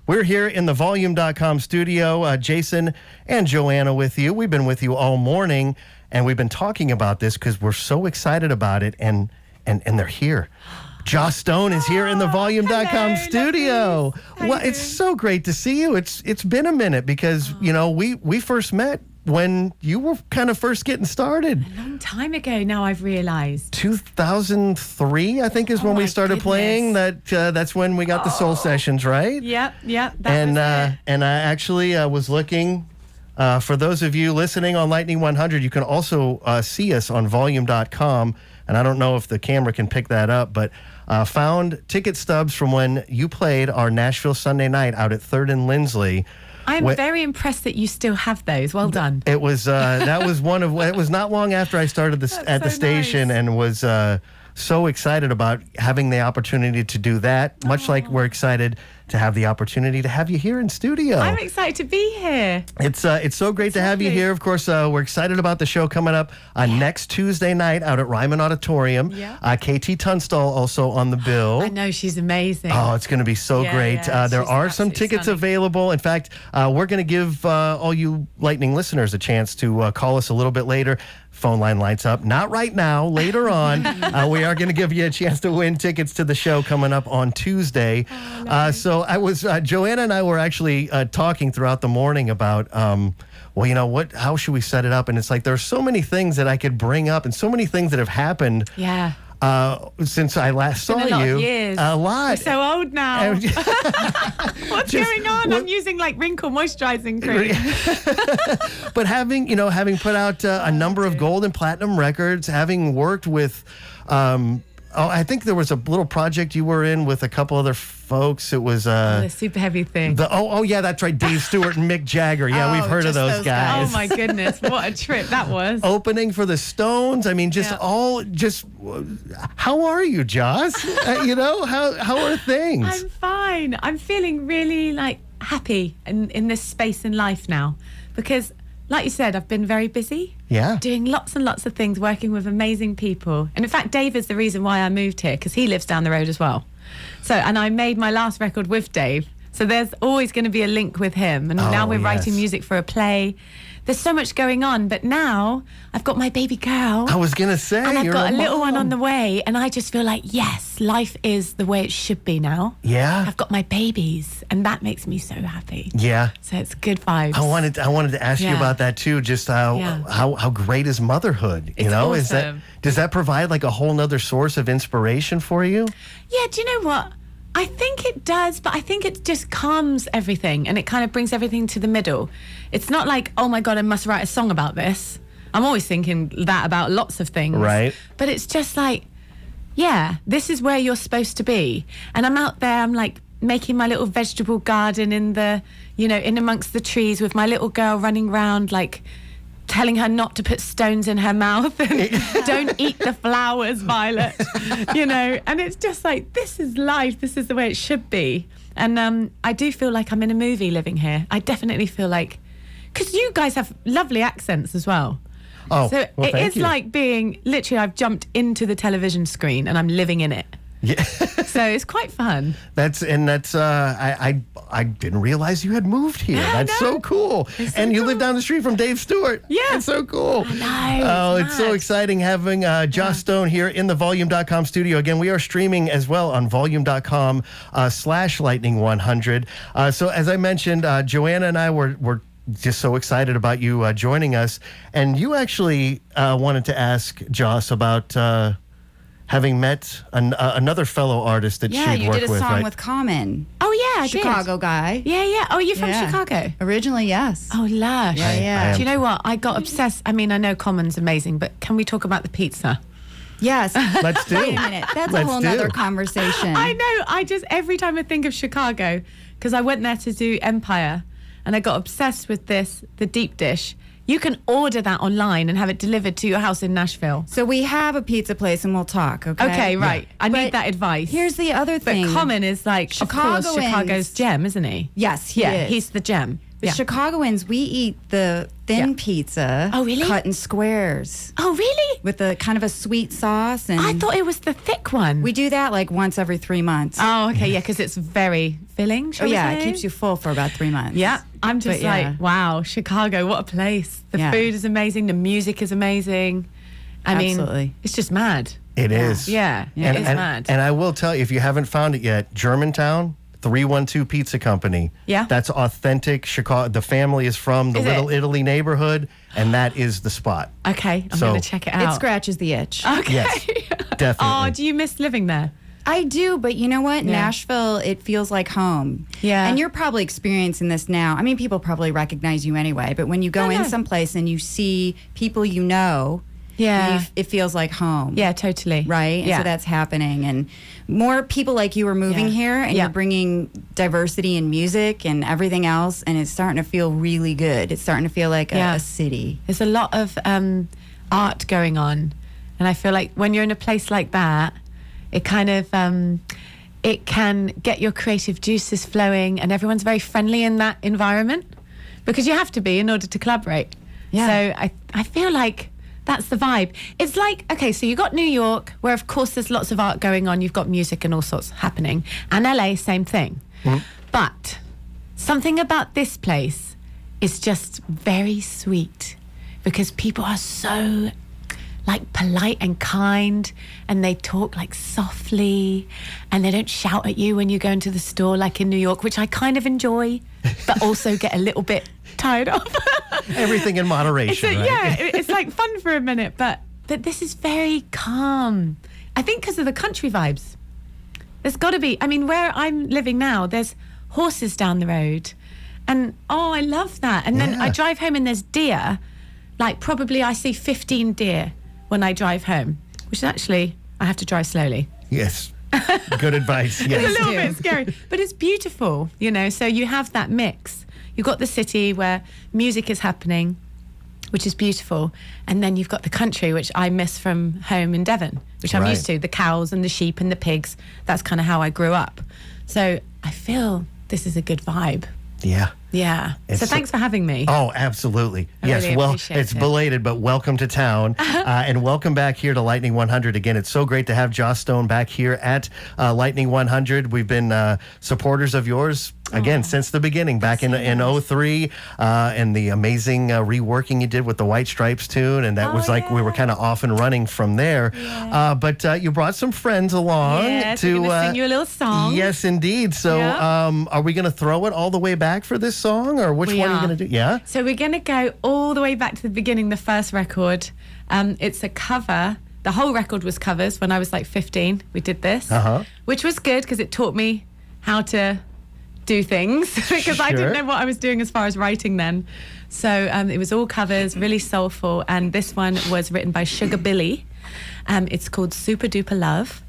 We're here in the Volume.com studio. Jason and Joanna with you. We've been with you all morning, and we've been talking about this because we're so excited about it, and they're here. Joss Stone is here in the Volume.com studio. Well, it's so great to see you. It's been a minute because, we first met when you were kind of first getting started. A long time ago now, I've realized. 2003, I think, is when we started playing. That's when we got the Soul Sessions, right? Yep. And I actually was looking, for those of you listening on Lightning 100, you can also see us on Volume.com. And I don't know if the camera can pick that up, but found ticket stubs from when you played our Nashville Sunday night out at 3rd and Lindsley. I'm very impressed that you still have those. Well done. It was that was it was not long after I started at the station, and was so excited about having the opportunity to do that. Much like we're excited to have the opportunity to have you here in studio. I'm excited to be here. It's so great to have you here. Of course, we're excited about the show coming up next Tuesday night out at Ryman Auditorium. Yeah. KT Tunstall also on the bill. I know, she's amazing. Oh, it's going to be so great. There are some tickets available. In fact, we're going to give all you Lightning listeners a chance to call us a little bit later. Phone line lights up. Not right now, later on. We are going to give you a chance to win tickets to the show coming up on Tuesday. So I was, Joanna and I were actually talking throughout the morning about, how should we set it up? And it's like, there's so many things that I could bring up and so many things that have happened. Yeah. Since I last saw you. A lot. You're so old now. What's going on? I'm using wrinkle moisturizing cream. But having put out a number of gold and platinum records, having worked with, I think there was a little project you were in with a couple other folks. It was the Super Heavy thing. Yeah, that's right. Dave Stewart and Mick Jagger. Yeah, we've heard of those guys. Oh my goodness, what a trip that was. Opening for the Stones. I mean, how are you, Joss? How are things? I'm fine. I'm feeling really happy in this space in life now, because like you said, I've been very busy. Yeah. Doing lots and lots of things, working with amazing people. And in fact, Dave is the reason why I moved here, because he lives down the road as well. And I made my last record with Dave. So there's always going to be a link with him. And now we're writing music for a play. There's so much going on. But now I've got my baby girl. I was going to say, and I've got a little one on the way. And I just feel like, yes, life is the way it should be now. Yeah. I've got my babies. And that makes me so happy. Yeah. So it's good vibes. I wanted to ask you about that too. Just how great is motherhood? It's awesome. Does that provide a whole nother source of inspiration for you? Yeah, do you know what? I think it does, but I think it just calms everything and it kind of brings everything to the middle. It's not like, oh my God, I must write a song about this. I'm always thinking that about lots of things. Right. But it's just this is where you're supposed to be. And I'm out there, I'm making my little vegetable garden in amongst the trees with my little girl running around telling her not to put stones in her mouth and don't eat the flowers, Violet, and it's just this is life, this is the way it should be. And I do feel like I'm in a movie living here. I definitely feel because you guys have lovely accents as well. Oh, so well, it is like being, literally, I've jumped into the television screen and I'm living in it. Yeah. So it's quite fun. I didn't realize you had moved here. That's so cool. And you live down the street from Dave Stewart. Yeah. It's so cool. I know. It's so exciting having Joss Stone here in the Volume.com studio. Again, we are streaming as well on Volume.com /Lightning100. So as I mentioned, Joanna and I were just so excited about you joining us. And you actually wanted to ask Joss about having met another fellow artist that she'd worked with. Yeah, you did a song with Common. Oh, yeah, I Chicago did. guy. Yeah. Oh, you're from Chicago? Originally, yes. Oh, lush. Yeah. Do you know what? I got obsessed. I mean, I know Common's amazing, but can we talk about the pizza? Yes. Let's do. Wait a minute. That's a whole nother conversation. I know. Every time I think of Chicago, because I went there to do Empire, and I got obsessed with the deep dish. You can order that online and have it delivered to your house in Nashville. So we have a pizza place and we'll talk, okay? Okay, right. Yeah. I need that advice. Here's the other thing. But Common is Chicago's gem, isn't he? Yes, he is. He's the gem. Yeah. Chicagoans, we eat the thin pizza. Oh, really? Cut in squares. Oh, really? With a kind of a sweet sauce. And I thought it was the thick one. we do that like once every 3 months. Oh, okay, yeah, because it's very filling. Oh, yeah, it keeps you full for about 3 months. Yeah, I'm just But, yeah. like, wow, Chicago, what a place. The Yeah. food is amazing. The music is amazing. I mean, Absolutely. it's just mad. It is. Yeah, And, it is and, mad. and I will tell you, if you haven't found it yet, Germantown, 312 Pizza Company. Yeah. That's authentic Chicago. The family is from the Is Little it? Italy neighborhood, and that is the spot. Okay, I'm So- going to check it out. It scratches the itch. Okay. Yes, definitely. Oh, do you miss living there? I do, but you know what? Yeah. Nashville, it feels like home. Yeah. And you're probably experiencing this now. I mean, people probably recognize you anyway, but when you go Oh, in yeah. someplace and you see people you know, Yeah. it feels like home. Yeah, totally. Right? And Yeah. so that's happening. And more people like you are moving Yeah. here and Yeah. you're bringing diversity in music and everything else. And it's starting to feel really good. It's starting to feel like Yeah. a city. There's a lot of art going on. And I feel like when you're in a place like that, it kind of, it can get your creative juices flowing, and everyone's very friendly in that environment because you have to be in order to collaborate. Yeah. So I feel like that's the vibe. It's like, okay, so you got New York, where of course there's lots of art going on. You've got music and all sorts happening. And LA, same thing. But something about this place is just very sweet because people are so like polite and kind, and they talk like softly, and they don't shout at you when you go into the store like in New York, which I kind of enjoy, but also get a little bit tired of. Everything in moderation, right? Yeah, it's like fun for a minute, but this is very calm. I think because of the country vibes. There's got to be, I mean, where I'm living now, there's horses down the road, and oh, I love that. And then Yeah. I drive home and there's deer, like probably I see 15 deer when I drive home, which is actually, I have to drive slowly. Yes. Good advice. It's a Yes. little bit scary, but it's beautiful, you know. So you have that mix. You've got the city where music is happening, which is beautiful, and then you've got the country, which I miss from home in Devon, which I'm Right. used to. The cows and the sheep and the pigs. That's kind of how I grew up. So I feel this is a good vibe. Yeah. Yeah. It's So thanks for having me. Oh, absolutely. I Yes, really well, appreciate it's it. belated, but welcome to town. And welcome back here to Lightning 100. Again, it's so great to have Joss Stone back here at Lightning 100. We've been supporters of yours, again, since the beginning, back in 03, and the amazing reworking you did with the White Stripes tune. And that was like, we were kind of off and running from there. But you brought some friends along Yes, to we're gonna sing you a little song. Yes, indeed. So Yeah. are we going to throw it all the way back for this song, or which We one are you are. going to do? Yeah? So we're going to go all the way back to the beginning, the first record. It's a cover. The whole record was covers when I was like 15. We did this, which was good because it taught me how to do things because I Sure. didn't know what I was doing as far as writing then. So it was all covers, really soulful. And this one was written by Sugar Billy. It's called Super Duper Love.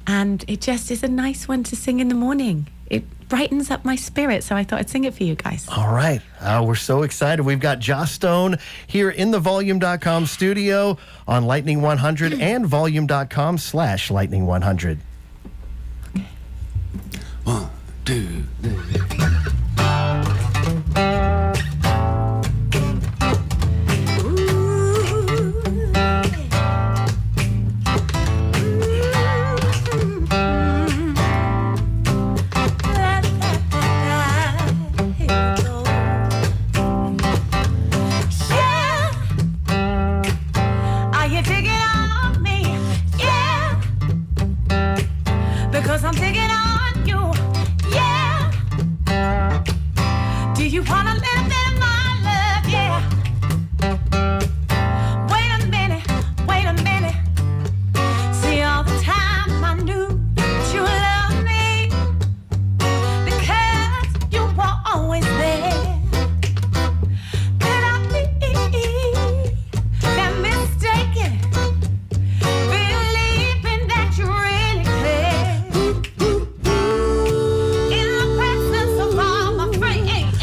And it just is a nice one to sing in the morning. It brightens up my spirit. So I thought I'd sing it for you guys. All right. We're so excited. We've got Joss Stone here in the Volume.com studio on Lightning 100 and Volume.com/Lightning 100. 1, 2, 3. Are you digging on me? Yeah. Because I'm digging on you. Yeah. Do you want a little bit of my love? Yeah. Wait a minute. Wait a minute. See, all the time I knew that you loved me because you were always there. Could I be that mistaken, believing that you really care? In the presence of all my friends,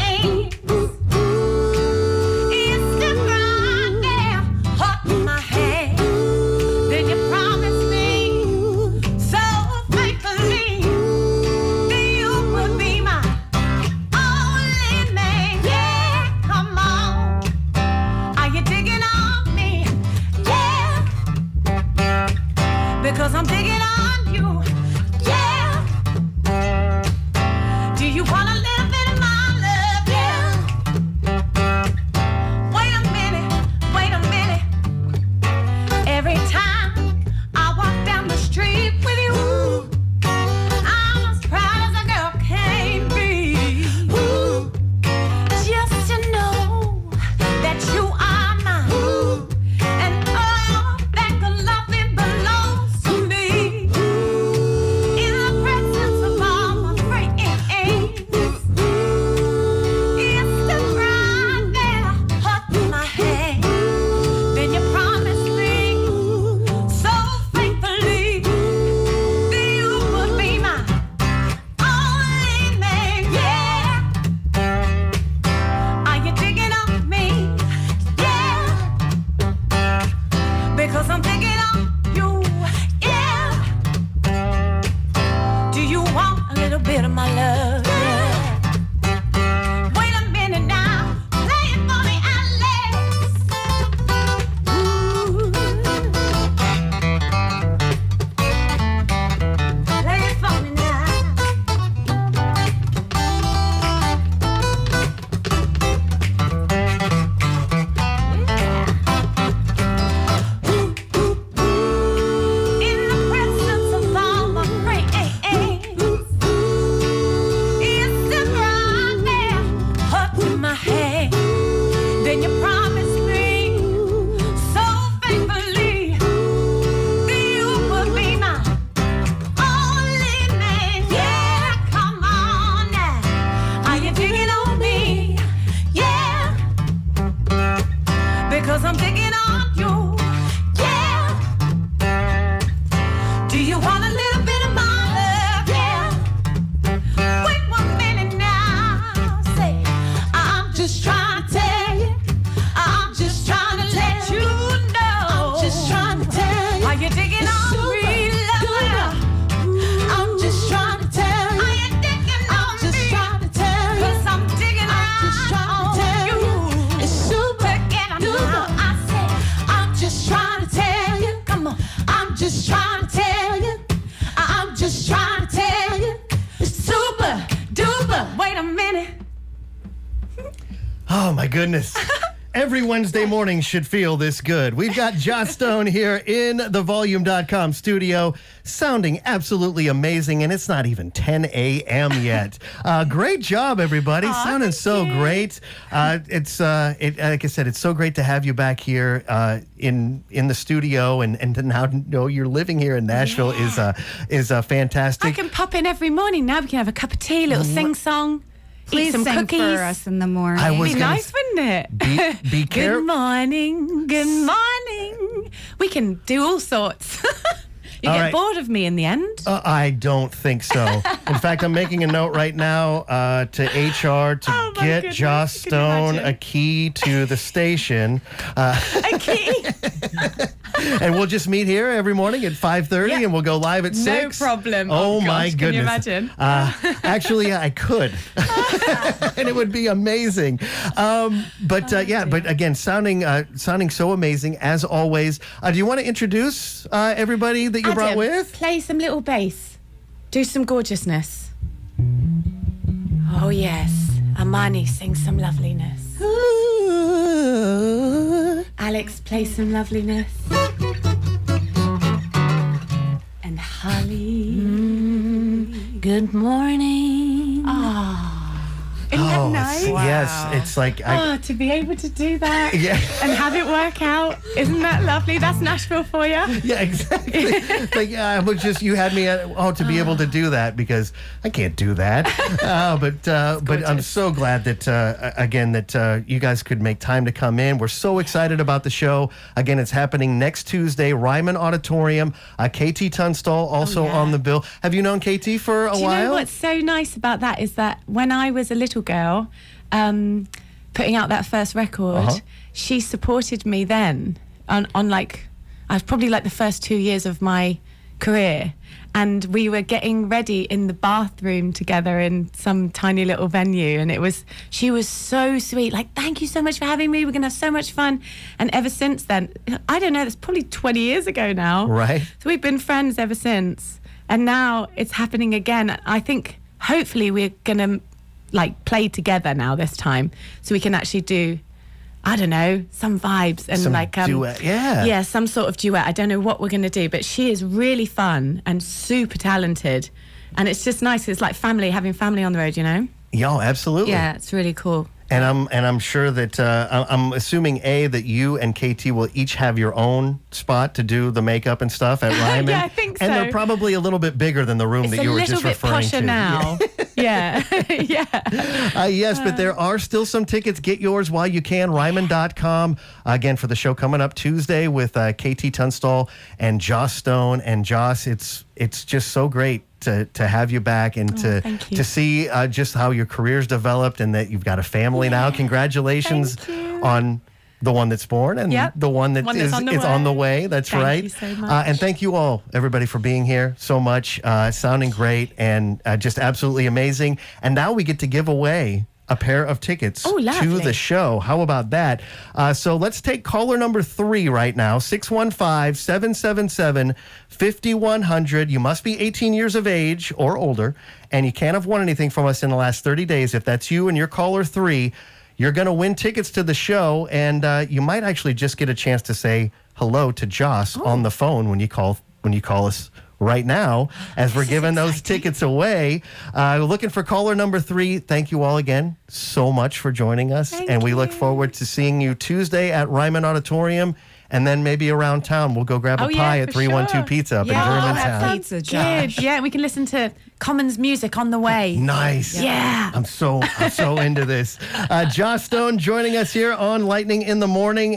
digging on me. Yeah. Because I'm digging on you. Yeah. Do you want a little bit of my love? Yeah. Wait 1 minute now. Say, I'm just trying to tell you. I'm just trying to let you know. I'm just trying to tell you. Are you digging on me, love? I'm just trying to tell you. Are you digging on me? I'm just trying to tell you. 'Cause I'm digging on you. It's super duper. I said, I'm just trying to tell you. Come on. I'm just trying to tell you. I'm just trying to tell you. It's super duper. Wait a minute. Oh, my goodness. Every Wednesday morning should feel this good. We've got Joss Stone here in the Volume.com studio, sounding absolutely amazing, and it's not even 10 a.m. yet. Great job, everybody. Sounding so great. Like I said, it's so great to have you back here in the studio, and to now know you're living here in Nashville is fantastic. I can pop in every morning now. We can have a cup of tea, a little sing-song. Please eat some sing cookies for us in the morning. I was It'd be gonna nice, wouldn't it? Be careful. Good morning. Good morning. We can do all sorts. You All get right. bored of me in the end. I don't think so. In fact, I'm making a note right now to HR to Oh, my get goodness. Joss Can you Stone imagine? a key to the station. A key. And we'll just meet here every morning at 5:30, Yeah. and we'll go live at 6. problem. Oh, my gosh, goodness. Can you imagine? Actually, I could. And it would be amazing. But again, sounding so amazing as always. Do you want to introduce everybody that you brought Adam, with? play some little bass. Do some gorgeousness. Oh, yes. Amani, sing some loveliness. Alex, play some loveliness. And Holly. Good morning. Isn't that nice? Yes, it's like To be able to do that Yeah. and have it work out. Isn't that lovely? That's Nashville for you. Yeah, exactly. I was just, you had me at, to be able to do that, because I can't do that. But I'm so glad that, that you guys could make time to come in. We're so excited about the show. Again, it's happening next Tuesday, Ryman Auditorium. KT Tunstall also on the bill. Have you known KT for a Do you while? know what's so nice about that is that when I was a little girl, putting out that first record, she supported me then on like, I was probably like the first 2 years of my career, and we were getting ready in the bathroom together in some tiny little venue, and she was so sweet, like, thank you so much for having me, we're gonna have so much fun. And ever since then, I don't know, that's probably 20 years ago now, Right. so we've been friends ever since, and now it's happening again. I think hopefully we're gonna like play together now this time, so we can actually do, I don't know, some vibes and Some like duet, yeah. some sort of duet. I don't know what we're going to do, but she is really fun and super talented, and it's just nice. It's like having family on the road, you know. Yeah, absolutely. Yeah, it's really cool. And I'm sure that I'm assuming that you and KT will each have your own spot to do the makeup and stuff at Ryman. Yeah, I think And so. they're probably a little bit bigger than the room It's that you a were little just bit referring posher to. now. Yeah, yeah. Yes, but there are still some tickets. Get yours while you can. Ryman.com. Again, for the show coming up Tuesday with KT Tunstall and Joss Stone. And Joss, it's just so great to have you back and thank you. to see just how your career's developed and that you've got a family now. Congratulations Thank you. on the one that's born and Yep. the one that One is that's on the on the way. way. That's Thank right. you so much. And thank you all, everybody, for being here so much. Sounding great and just absolutely amazing. And now we get to give away a pair of tickets Oh, to lovely. the show. How about that? So let's take caller number 3 right now, 615-777-5100. You must be 18 years of age or older, and you can't have won anything from us in the last 30 days. If that's you and you're caller 3, you're going to win tickets to the show, and you might actually just get a chance to say hello to Joss on the phone when you call us right now, as we're giving those tickets away. Looking for caller number 3. Thank you all again so much for joining us. Thank and we look you. forward to seeing you Tuesday at Ryman Auditorium. and then maybe around town we'll go grab a Oh, yeah, pie at for 312 sure. Pizza up in Yeah, that Germantown. sounds Pizza, Josh. good. Yeah, we can listen to Commons music on the way. Nice. Yeah. I'm so into this. Josh Stone joining us here on Lightning in the Morning.